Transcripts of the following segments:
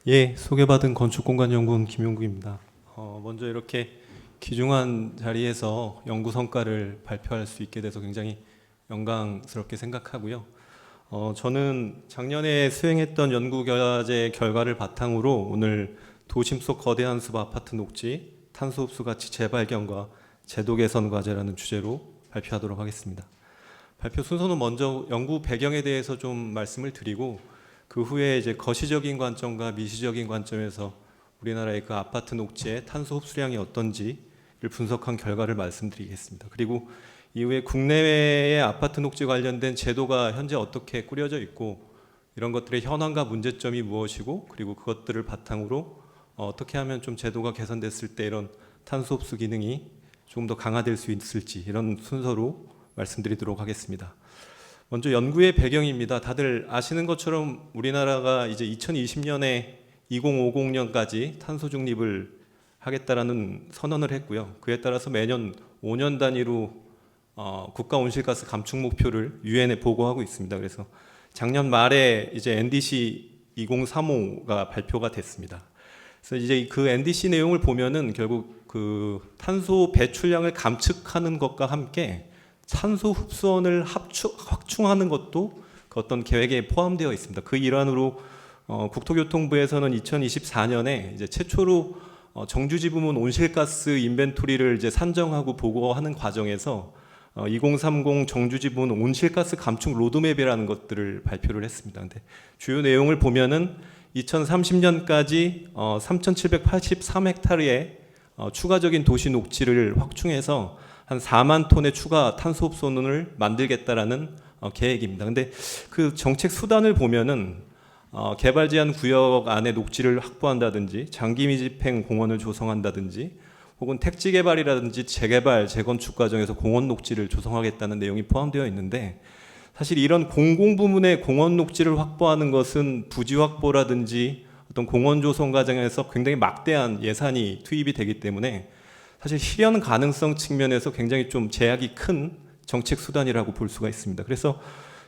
예, 소개받은 건축공간연구원 김용국입니다. 먼저 이렇게 귀중한 자리에서 연구 성과를 발표할 수 있게 돼서 굉장히 영광스럽게 생각하고요. 저는 작년에 수행했던 연구과제 결과를 바탕으로 오늘 도심 속 거대한 숲 아파트 녹지, 탄소 흡수 가치 재발견과 제도 개선 과제라는 주제로 발표하도록 하겠습니다. 발표 순서는 먼저 연구 배경에 대해서 좀 말씀을 드리고 그 후에 이제 거시적인 관점과 미시적인 관점에서 우리나라의 그 아파트 녹지의 탄소 흡수량이 어떤지를 분석한 결과를 말씀드리겠습니다. 그리고 이후에 국내외의 아파트 녹지 관련된 제도가 현재 어떻게 꾸려져 있고 이런 것들의 현황과 문제점이 무엇이고 그리고 그것들을 바탕으로 어떻게 하면 좀 제도가 개선됐을 때 이런 탄소 흡수 기능이 조금 더 강화될 수 있을지 이런 순서로 말씀드리도록 하겠습니다. 먼저 연구의 배경입니다. 다들 아시는 것처럼 우리나라가 이제 2020년에 2050년까지 탄소 중립을 하겠다라는 선언을 했고요. 그에 따라서 매년 5년 단위로 국가 온실가스 감축 목표를 유엔에 보고하고 있습니다. 그래서 작년 말에 이제 NDC 2035가 발표가 됐습니다. 그래서 이제 그 NDC 내용을 보면은 결국 그 탄소 배출량을 감축하는 것과 함께 탄소 흡수원을 확충하는 것도 그 어떤 계획에 포함되어 있습니다. 그 일환으로 국토교통부에서는 2024년에 이제 최초로 정주지 부문 온실가스 인벤토리를 이제 산정하고 보고하는 과정에서 2030 정주지 부문 온실가스 감축 로드맵이라는 것들을 발표를 했습니다. 근데 주요 내용을 보면은 2030년까지 3,783헥타르의 추가적인 도시 녹지를 확충해서 한 4만 톤의 추가 탄소 흡수원을 만들겠다라는 계획입니다. 근데 그 정책 수단을 보면은 개발 제한 구역 안에 녹지를 확보한다든지 장기 미집행 공원을 조성한다든지 혹은 택지 개발이라든지 재개발, 재건축 과정에서 공원 녹지를 조성하겠다는 내용이 포함되어 있는데 사실 이런 공공 부문의 공원 녹지를 확보하는 것은 부지 확보라든지 어떤 공원 조성 과정에서 굉장히 막대한 예산이 투입이 되기 때문에 사실 실현 가능성 측면에서 굉장히 좀 제약이 큰 정책 수단이라고 볼 수가 있습니다. 그래서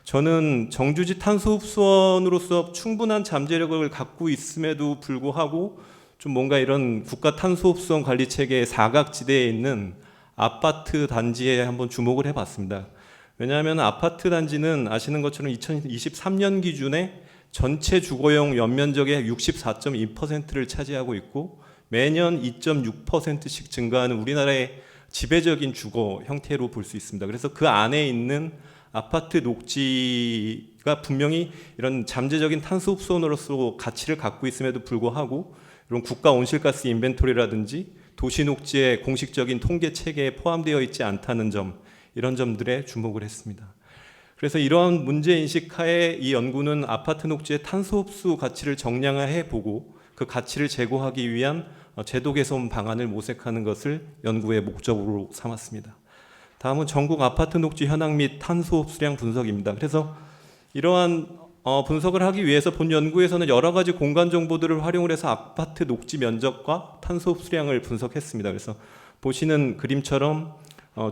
저는 정주지 탄소 흡수원으로서 충분한 잠재력을 갖고 있음에도 불구하고 좀 뭔가 이런 국가 탄소 흡수원 관리 체계의 사각지대에 있는 아파트 단지에 한번 주목을 해봤습니다. 왜냐하면 아파트 단지는 아시는 것처럼 2023년 기준에 전체 주거용 연면적의 64.2%를 차지하고 있고 매년 2.6%씩 증가하는 우리나라의 지배적인 주거 형태로 볼 수 있습니다. 그래서 그 안에 있는 아파트 녹지가 분명히 이런 잠재적인 탄소 흡수원으로서 가치를 갖고 있음에도 불구하고 이런 국가 온실가스 인벤토리라든지 도시 녹지의 공식적인 통계 체계에 포함되어 있지 않다는 점, 이런 점들에 주목을 했습니다. 그래서 이러한 문제인식 하에 이 연구는 아파트 녹지의 탄소 흡수 가치를 정량화해 보고 그 가치를 제고하기 위한 제도 개선 방안을 모색하는 것을 연구의 목적으로 삼았습니다. 다음은 전국 아파트 녹지 현황 및 탄소 흡수량 분석입니다. 그래서 이러한 분석을 하기 위해서 본 연구에서는 여러 가지 공간 정보들을 활용을 해서 아파트 녹지 면적과 탄소 흡수량을 분석했습니다. 그래서 보시는 그림처럼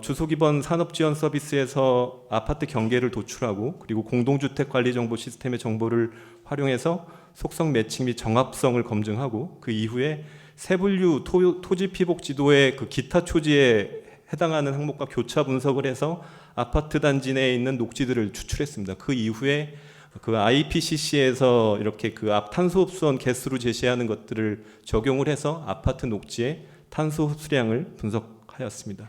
주소기반 산업지원 서비스에서 아파트 경계를 도출하고 그리고 공동주택 관리 정보 시스템의 정보를 활용해서 속성 매칭 및 정합성을 검증하고 그 이후에 세분류 토지 피복 지도의 그 기타 초지에 해당하는 항목과 교차 분석을 해서 아파트 단지 내에 있는 녹지들을 추출했습니다. 그 이후에 그 IPCC에서 이렇게 그 탄소 흡수원 개수로 제시하는 것들을 적용을 해서 아파트 녹지의 탄소 흡수량을 분석하였습니다.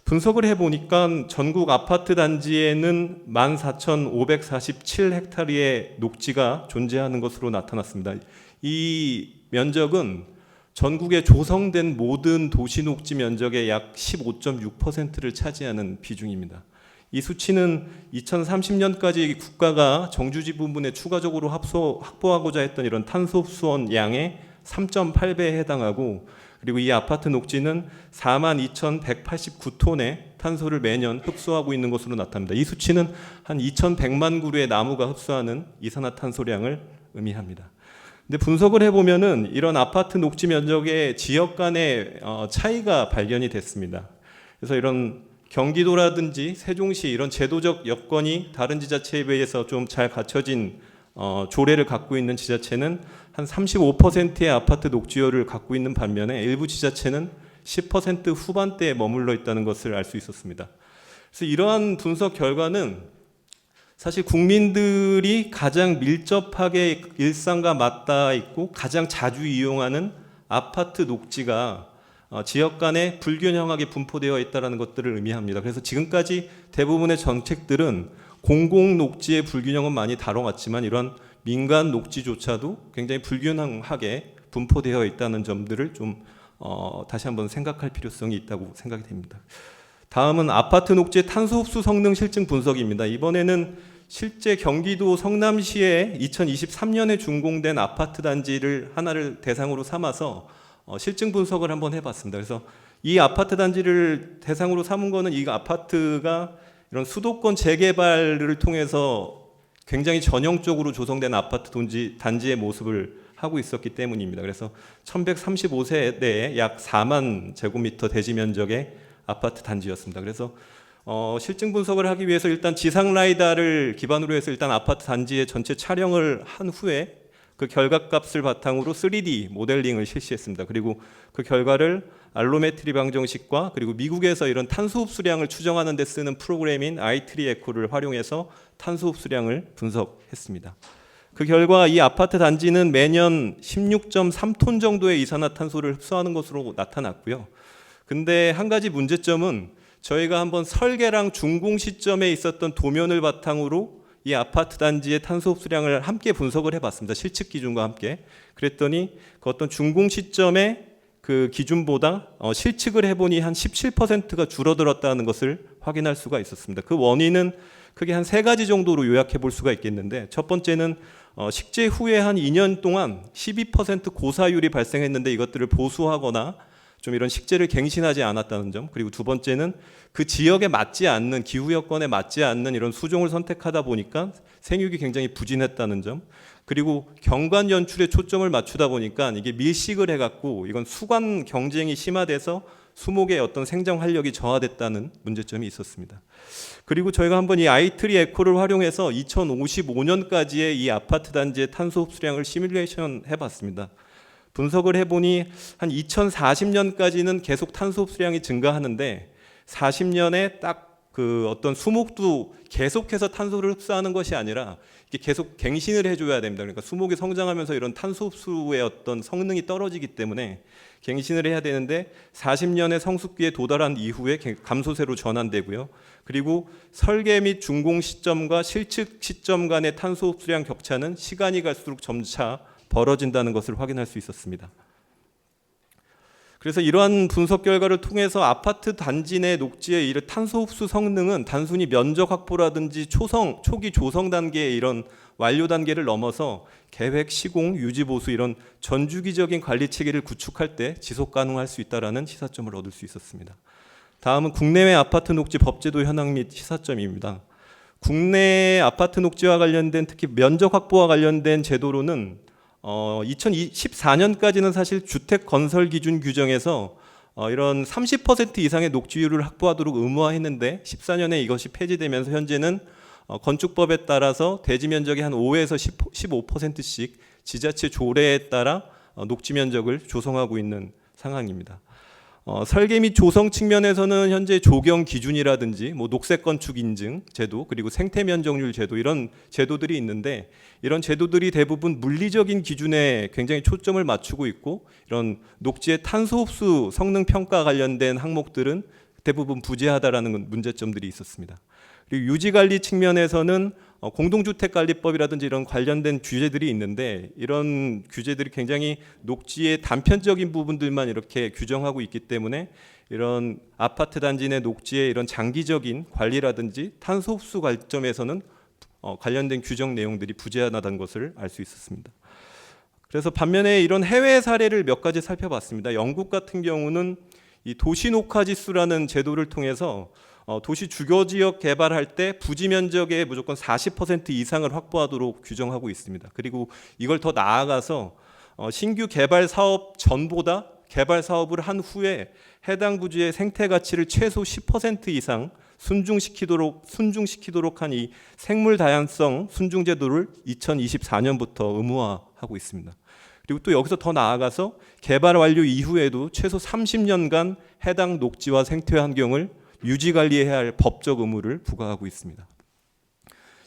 분석을 해보니까 전국 아파트 단지에는 14,547헥타르의 녹지가 존재하는 것으로 나타났습니다. 이 면적은 전국에 조성된 모든 도시 녹지 면적의 약 15.6%를 차지하는 비중입니다. 이 수치는 2030년까지 국가가 정주지 부분에 추가적으로 확보하고자 했던 이런 탄소 흡수원 양의 3.8배에 해당하고 그리고 이 아파트 녹지는 42,189톤의 탄소를 매년 흡수하고 있는 것으로 나타납니다. 이 수치는 한 2,100만 그루의 나무가 흡수하는 이산화탄소량을 의미합니다. 근데 분석을 해보면은 이런 아파트 녹지 면적의 지역 간의 차이가 발견이 됐습니다. 그래서 이런 경기도라든지 세종시 이런 제도적 여건이 다른 지자체에 비해서 좀 잘 갖춰진 조례를 갖고 있는 지자체는 한 35%의 아파트 녹지율을 갖고 있는 반면에 일부 지자체는 10% 후반대에 머물러 있다는 것을 알 수 있었습니다. 그래서 이러한 분석 결과는 사실 국민들이 가장 밀접하게 일상과 맞닿아 있고 가장 자주 이용하는 아파트 녹지가 지역 간에 불균형하게 분포되어 있다는 것들을 의미합니다. 그래서 지금까지 대부분의 정책들은 공공 녹지의 불균형은 많이 다뤄왔지만 이런 민간 녹지조차도 굉장히 불균형하게 분포되어 있다는 점들을 좀 다시 한번 생각할 필요성이 있다고 생각이 됩니다. 다음은 아파트 녹지의 탄소 흡수 성능 실증 분석입니다. 이번에는 실제 경기도 성남시에 2023년에 준공된 아파트 단지를 하나를 대상으로 삼아서 실증 분석을 한번 해봤습니다. 그래서 이 아파트 단지를 대상으로 삼은 거는 이 아파트가 이런 수도권 재개발을 통해서 굉장히 전형적으로 조성된 아파트 단지의 모습을 하고 있었기 때문입니다. 그래서 1135세대에 약 4만 제곱미터 대지 면적의 아파트 단지였습니다. 그래서 실증 분석을 하기 위해서 일단 지상 라이다를 기반으로 해서 일단 아파트 단지의 전체 촬영을 한 후에 그 결과값을 바탕으로 3D 모델링을 실시했습니다. 그리고 그 결과를 알로메트리 방정식과 그리고 미국에서 이런 탄소 흡수량을 추정하는 데 쓰는 프로그램인 i3 에코를 활용해서 탄소 흡수량을 분석했습니다. 그 결과 이 아파트 단지는 매년 16.3톤 정도의 이산화탄소를 흡수하는 것으로 나타났고요. 근데 한 가지 문제점은 저희가 한번 설계랑 준공 시점에 있었던 도면을 바탕으로 이 아파트 단지의 탄소 흡수량을 함께 분석을 해봤습니다. 실측 기준과 함께. 그랬더니 그 어떤 준공 시점에 그 기준보다 실측을 해보니 한 17%가 줄어들었다는 것을 확인할 수가 있었습니다. 그 원인은 크게 한 3가지 정도로 요약해 볼 수가 있겠는데, 첫 번째는 식재 후에 한 2년 동안 12% 고사율이 발생했는데 이것들을 보수하거나 좀 이런 식재를 갱신하지 않았다는 점, 그리고 두 번째는 그 지역에 맞지 않는, 기후 여건에 맞지 않는 이런 수종을 선택하다 보니까 생육이 굉장히 부진했다는 점, 그리고 경관 연출에 초점을 맞추다 보니까 이게 밀식을 해갖고 이건 수관 경쟁이 심화돼서 수목의 어떤 생장 활력이 저하됐다는 문제점이 있었습니다. 그리고 저희가 한번 이 i3 에코를 활용해서 2055년까지의 이 아파트 단지의 탄소 흡수량을 시뮬레이션 해봤습니다. 분석을 해보니 한 2040년까지는 계속 탄소 흡수량이 증가하는데 40년에 딱 그 어떤 수목도 계속해서 탄소를 흡수하는 것이 아니라 이게 계속 갱신을 해줘야 됩니다. 그러니까 수목이 성장하면서 이런 탄소 흡수의 어떤 성능이 떨어지기 때문에 갱신을 해야 되는데 40년의 성숙기에 도달한 이후에 감소세로 전환되고요. 그리고 설계 및 준공 시점과 실측 시점 간의 탄소 흡수량 격차는 시간이 갈수록 점차 벌어진다는 것을 확인할 수 있었습니다. 그래서 이러한 분석 결과를 통해서 아파트 단지 내 녹지의 이 탄소 흡수 성능은 단순히 면적 확보라든지 초기 조성 단계의 이런 완료 단계를 넘어서 계획, 시공, 유지, 보수 이런 전주기적인 관리 체계를 구축할 때 지속 가능할 수 있다라는 시사점을 얻을 수 있었습니다. 다음은 국내외 아파트 녹지 법제도 현황 및 시사점입니다. 국내 아파트 녹지와 관련된 특히 면적 확보와 관련된 제도로는 2014년까지는 사실 주택 건설 기준 규정에서 이런 30% 이상의 녹지율을 확보하도록 의무화했는데 14년에 이것이 폐지되면서 현재는 건축법에 따라서 대지 면적의 한 5에서 15%씩 지자체 조례에 따라 녹지 면적을 조성하고 있는 상황입니다. 설계 및 조성 측면에서는 현재 조경 기준이라든지 녹색 건축 인증 제도, 그리고 생태 면적률 제도, 이런 제도들이 있는데 이런 제도들이 대부분 물리적인 기준에 굉장히 초점을 맞추고 있고 이런 녹지의 탄소 흡수 성능 평가 관련된 항목들은 대부분 부재하다라는 문제점들이 있었습니다. 그리고 유지 관리 측면에서는 공동주택관리법이라든지 이런 관련된 규제들이 있는데 이런 규제들이 굉장히 녹지의 단편적인 부분들만 이렇게 규정하고 있기 때문에 이런 아파트 단지 내 녹지의 이런 장기적인 관리라든지 탄소 흡수 관점에서는 관련된 규정 내용들이 부재하다는 것을 알 수 있었습니다. 그래서 반면에 이런 해외 사례를 몇 가지 살펴봤습니다. 영국 같은 경우는 이 도시 녹화 지수라는 제도를 통해서 도시 주거 지역 개발할 때 부지 면적의 무조건 40% 이상을 확보하도록 규정하고 있습니다. 그리고 이걸 더 나아가서 신규 개발 사업 전보다 개발 사업을 한 후에 해당 부지의 생태 가치를 최소 10% 이상 순중시키도록 한 이 생물 다양성 순중 제도를 2024년부터 의무화하고 있습니다. 그리고 또 여기서 더 나아가서 개발 완료 이후에도 최소 30년간 해당 녹지와 생태 환경을 유지 관리해야 할 법적 의무를 부과하고 있습니다.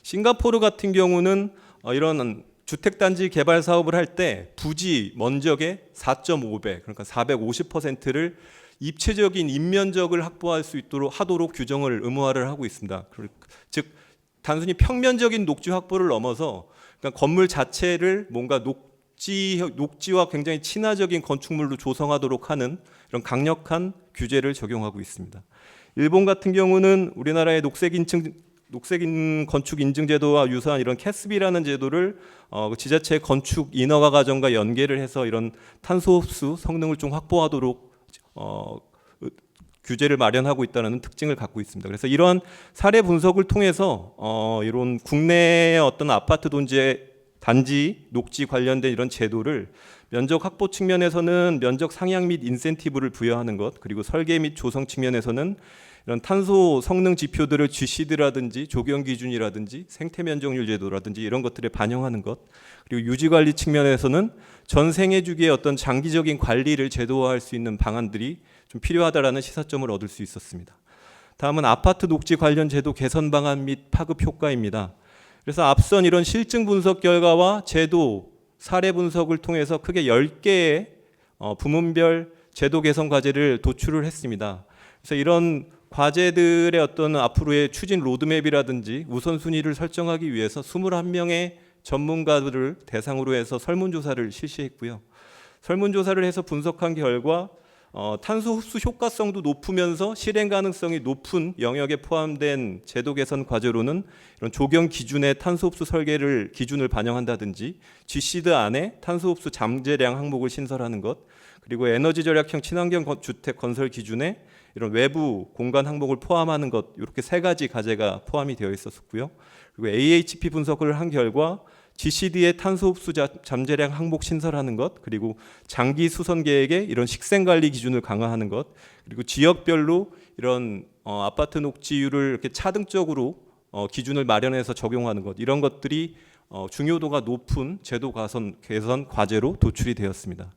싱가포르 같은 경우는 이런 주택단지 개발 사업을 할 때 부지 면적의 4.5배, 그러니까 450%를 입체적인 인면적을 확보할 수 있도록 하도록 규정을 의무화를 하고 있습니다. 즉 단순히 평면적인 녹지 확보를 넘어서 그러니까 건물 자체를 뭔가 녹지와 굉장히 친화적인 건축물로 조성하도록 하는 이런 강력한 규제를 적용하고 있습니다. 일본 같은 경우는 우리나라의 녹색 건축 인증 제도와 유사한 이런 캐스비라는 제도를 지자체 건축 인허가 과정과 연계를 해서 이런 탄소 흡수 성능을 좀 확보하도록 규제를 마련하고 있다는 특징을 갖고 있습니다. 그래서 이러한 사례 분석을 통해서 이런 국내의 어떤 아파트 단지 녹지 관련된 이런 제도를 면적 확보 측면에서는 면적 상향 및 인센티브를 부여하는 것, 그리고 설계 및 조성 측면에서는 이런 탄소 성능 지표들을 GCD라든지 조경 기준이라든지 생태 면적률 제도라든지 이런 것들에 반영하는 것, 그리고 유지 관리 측면에서는 전 생애 주기의 어떤 장기적인 관리를 제도화할 수 있는 방안들이 좀 필요하다라는 시사점을 얻을 수 있었습니다. 다음은 아파트 녹지 관련 제도 개선 방안 및 파급 효과입니다. 그래서 앞선 이런 실증 분석 결과와 제도 사례 분석을 통해서 크게 10개의 부문별 제도 개선 과제를 도출을 했습니다. 그래서 이런 과제들의 어떤 앞으로의 추진 로드맵이라든지 우선순위를 설정하기 위해서 21명의 전문가들을 대상으로 해서 설문조사를 실시했고요. 설문조사를 해서 분석한 결과 탄소 흡수 효과성도 높으면서 실행 가능성이 높은 영역에 포함된 제도 개선 과제로는 이런 조경 기준의 탄소 흡수 설계를 기준을 반영한다든지 GCD 안에 탄소 흡수 잠재량 항목을 신설하는 것, 그리고 에너지 절약형 친환경 주택 건설 기준에 이런 외부 공간 항목을 포함하는 것, 이렇게 세 가지 과제가 포함이 되어 있었고요. 그리고 AHP 분석을 한 결과 GCD의 탄소 흡수 잠재량 항목 신설하는 것, 그리고 장기 수선 계획에 이런 식생 관리 기준을 강화하는 것, 그리고 지역별로 이런 아파트 녹지율을 이렇게 차등적으로 기준을 마련해서 적용하는 것, 이런 것들이 중요도가 높은 제도 개선 과제로 도출이 되었습니다.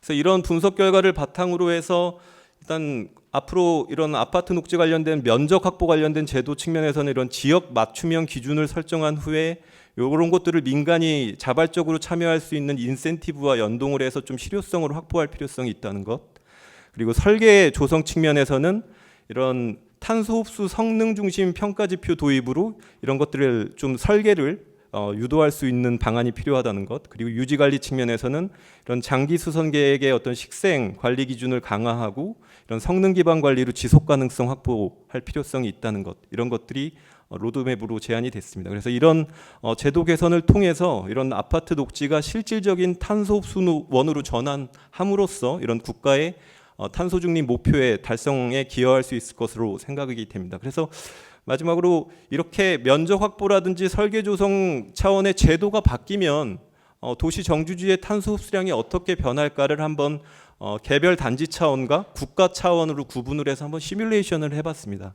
그래서 이런 분석 결과를 바탕으로 해서 일단 앞으로 이런 아파트 녹지 관련된 면적 확보 관련된 제도 측면에서는 이런 지역 맞춤형 기준을 설정한 후에 이런 것들을 민간이 자발적으로 참여할 수 있는 인센티브와 연동을 해서 좀 실효성을 확보할 필요성이 있다는 것, 그리고 설계 조성 측면에서는 이런 탄소 흡수 성능 중심 평가 지표 도입으로 이런 것들을 좀 설계를 유도할 수 있는 방안이 필요하다는 것, 그리고 유지 관리 측면에서는 이런 장기 수선 계획의 어떤 식생 관리 기준을 강화하고 이런 성능 기반 관리로 지속 가능성 확보할 필요성이 있다는 것, 이런 것들이 로드맵으로 제안이 됐습니다. 그래서 이런 제도 개선을 통해서 이런 아파트 녹지가 실질적인 탄소 흡수원으로 전환함으로써 이런 국가의 탄소 중립 목표의 달성에 기여할 수 있을 것으로 생각이 됩니다. 그래서 마지막으로 이렇게 면적 확보라든지 설계 조성 차원의 제도가 바뀌면 도시 정주지의 탄소 흡수량이 어떻게 변할까를 한번 개별 단지 차원과 국가 차원으로 구분을 해서 한번 시뮬레이션을 해봤습니다.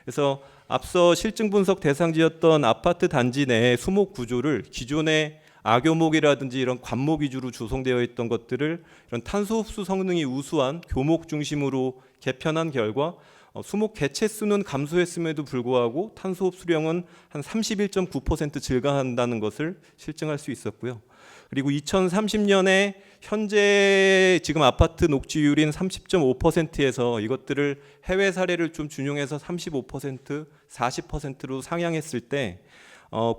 그래서 앞서 실증 분석 대상지였던 아파트 단지 내의 수목 구조를 기존의 악교목이라든지 이런 관목 위주로 조성되어 있던 것들을 이런 탄소 흡수 성능이 우수한 교목 중심으로 개편한 결과 수목 개체 수는 감소했음에도 불구하고 탄소 흡수량은 한 31.9% 증가한다는 것을 실증할 수 있었고요. 그리고 2030년에 현재 지금 아파트 녹지율인 30.5%에서 이것들을 해외 사례를 좀 준용해서 35%, 40%로 상향했을 때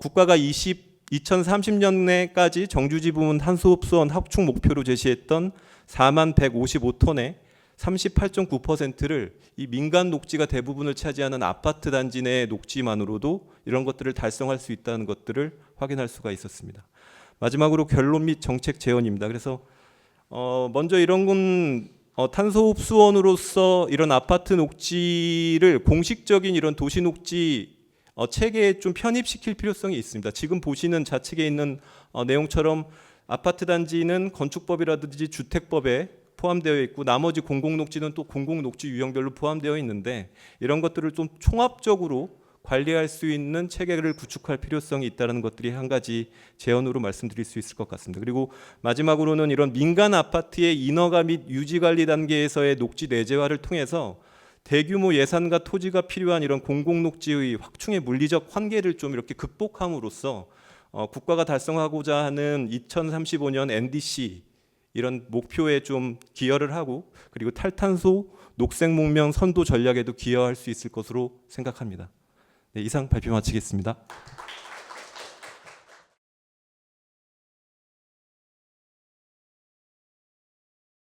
국가가 2030년에까지 정주지 부문 탄소 흡수원 합축 목표로 제시했던 4155톤의 38.9%를 이 민간 녹지가 대부분을 차지하는 아파트 단지 내 녹지만으로도 이런 것들을 달성할 수 있다는 것들을 확인할 수가 있었습니다. 마지막으로 결론 및 정책 제언입니다. 그래서 먼저 이런 건 탄소 흡수원으로서 이런 아파트 녹지를 공식적인 이런 도시 녹지 체계에 좀 편입시킬 필요성이 있습니다. 지금 보시는 좌측에 있는 내용처럼 아파트 단지는 건축법이라든지 주택법에 포함되어 있고 나머지 공공녹지는 또 공공녹지 유형별로 포함되어 있는데 이런 것들을 좀 총합적으로 관리할 수 있는 체계를 구축할 필요성이 있다는 것들이 한 가지 제언으로 말씀드릴 수 있을 것 같습니다. 그리고 마지막으로는 이런 민간 아파트의 인허가 및 유지 관리 단계에서의 녹지 내재화를 통해서 대규모 예산과 토지가 필요한 이런 공공녹지의 확충의 물리적 한계를 좀 이렇게 극복함으로써 국가가 달성하고자 하는 2035년 NDC 이런 목표에 좀 기여를 하고 그리고 탈탄소 녹색문명 선도 전략에도 기여할 수 있을 것으로 생각합니다. 네, 이상 발표 마치겠습니다.